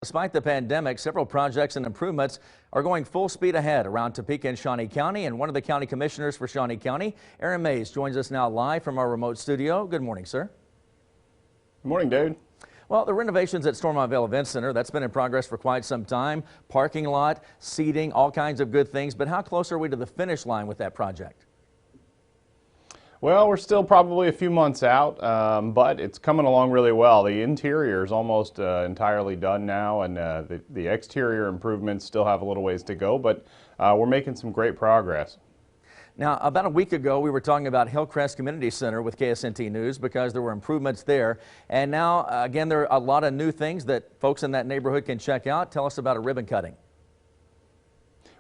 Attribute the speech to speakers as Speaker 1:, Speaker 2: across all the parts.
Speaker 1: Despite the pandemic, several projects and improvements are going full speed ahead around Topeka and Shawnee County, and one of the county commissioners for Shawnee County, Aaron Mays, joins us now live from our remote studio. Good morning, sir.
Speaker 2: Good morning, David.
Speaker 1: Well, the renovations at Stormonville Event Center, that's been in progress for quite some time. Parking lot, seating, all kinds of good things, but how close are we to the finish line with that project?
Speaker 2: Well, we're still probably a few months out, but it's coming along really well. The interior is almost entirely done now, and the exterior improvements still have a little ways to go, but we're making some great progress.
Speaker 1: Now, about a week ago, we were talking about Hillcrest Community Center with KSNT News because there were improvements there. And now, again, there are a lot of new things that folks in that neighborhood can check out. Tell us about a ribbon cutting.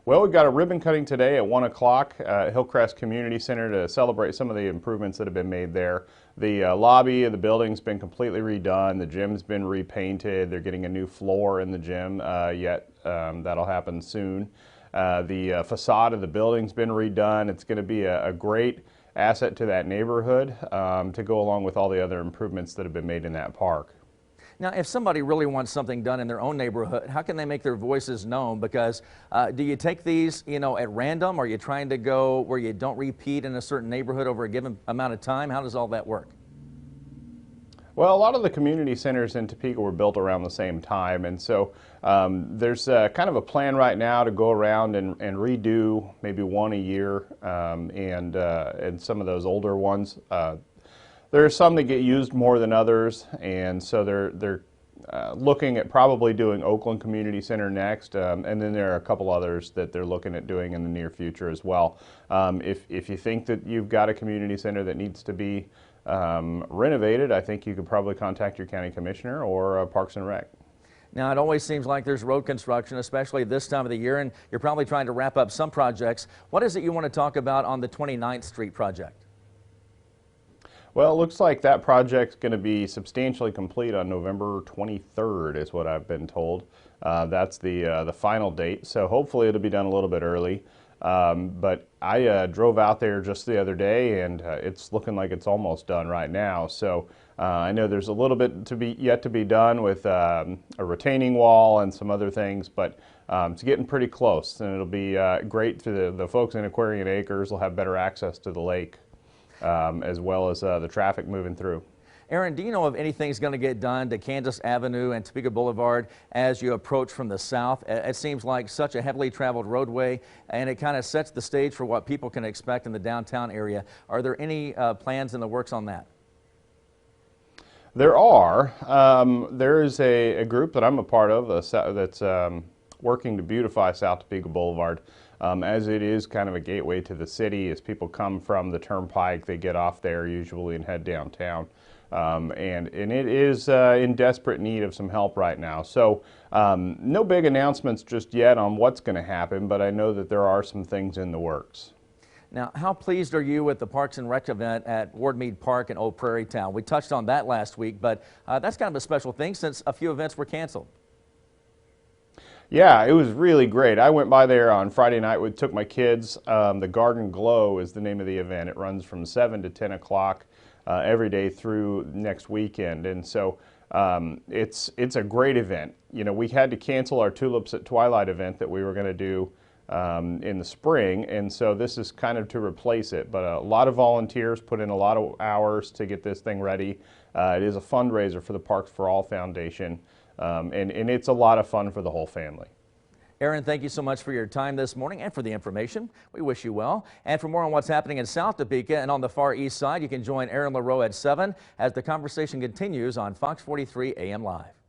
Speaker 2: Well, we've got a ribbon cutting today at 1 o'clock at Hillcrest Community Center to celebrate some of the improvements that have been made there. The lobby of the building's been completely redone. The gym's been repainted. They're getting a new floor in the gym that'll happen soon. The facade of the building's been redone. It's going to be a great asset to that neighborhood to go along with all the other improvements that have been made in that park.
Speaker 1: Now, if somebody really wants something done in their own neighborhood, how can they make their voices known? Because do you take these, at random? Or are you trying to go where you don't repeat in a certain neighborhood over a given amount of time? How does all that work?
Speaker 2: Well, a lot of the community centers in Topeka were built around the same time, and so there's kind of a plan right now to go around and redo maybe one a year, and some of those older ones. There are some that get used more than others, and so they're looking at probably doing Oakland Community Center next, and then there are a couple others that they're looking at doing in the near future as well. If you think that you've got a community center that needs to be renovated, I think you could probably contact your county commissioner or Parks and Rec.
Speaker 1: Now, it always seems like there's road construction, especially this time of the year, and you're probably trying to wrap up some projects. What is it you want to talk about on the 29th Street project?
Speaker 2: Well, it looks like that project's going to be substantially complete on November 23rd is what I've been told. That's the final date, so hopefully it'll be done a little bit early. But I drove out there just the other day, and it's looking like it's almost done right now. So I know there's a little bit yet to be done with a retaining wall and some other things, but it's getting pretty close, and it'll be great for the folks in Aquarian Acres. Will have better access to the lake. As well as the traffic moving through.
Speaker 1: Aaron, do you know if anything's going to get done to Kansas Avenue and Topeka Boulevard as you approach from the south? It seems like such a heavily traveled roadway, and it kind of sets the stage for what people can expect in the downtown area. Are there any plans in the works on that?
Speaker 2: There are. There is a group that I'm a part of that's working to beautify South Topeka Boulevard. As it is kind of a gateway to the city. As people come from the turnpike, they get off there usually and head downtown. And it is in desperate need of some help right now. So no big announcements just yet on what's going to happen, but I know that there are some things in the works.
Speaker 1: Now, how pleased are you with the Parks and Rec event at Ward Mead Park in Old Prairie Town? We touched on that last week, but that's kind of a special thing since a few events were canceled.
Speaker 2: Yeah, it was really great. I went by there on Friday night. We took my kids. The Garden Glow is the name of the event. It runs from 7 to 10 o'clock every day through next weekend. And so it's a great event. We had to cancel our Tulips at Twilight event that we were going to do in the spring. And so this is kind of to replace it. But a lot of volunteers put in a lot of hours to get this thing ready. It is a fundraiser for the Parks for All Foundation. And it's a lot of fun for the whole family.
Speaker 1: Aaron, thank you so much for your time this morning and for the information. We wish you well. And for more on what's happening in South Topeka and on the far east side, you can join Aaron LaRoe at 7 as the conversation continues on Fox 43 AM Live.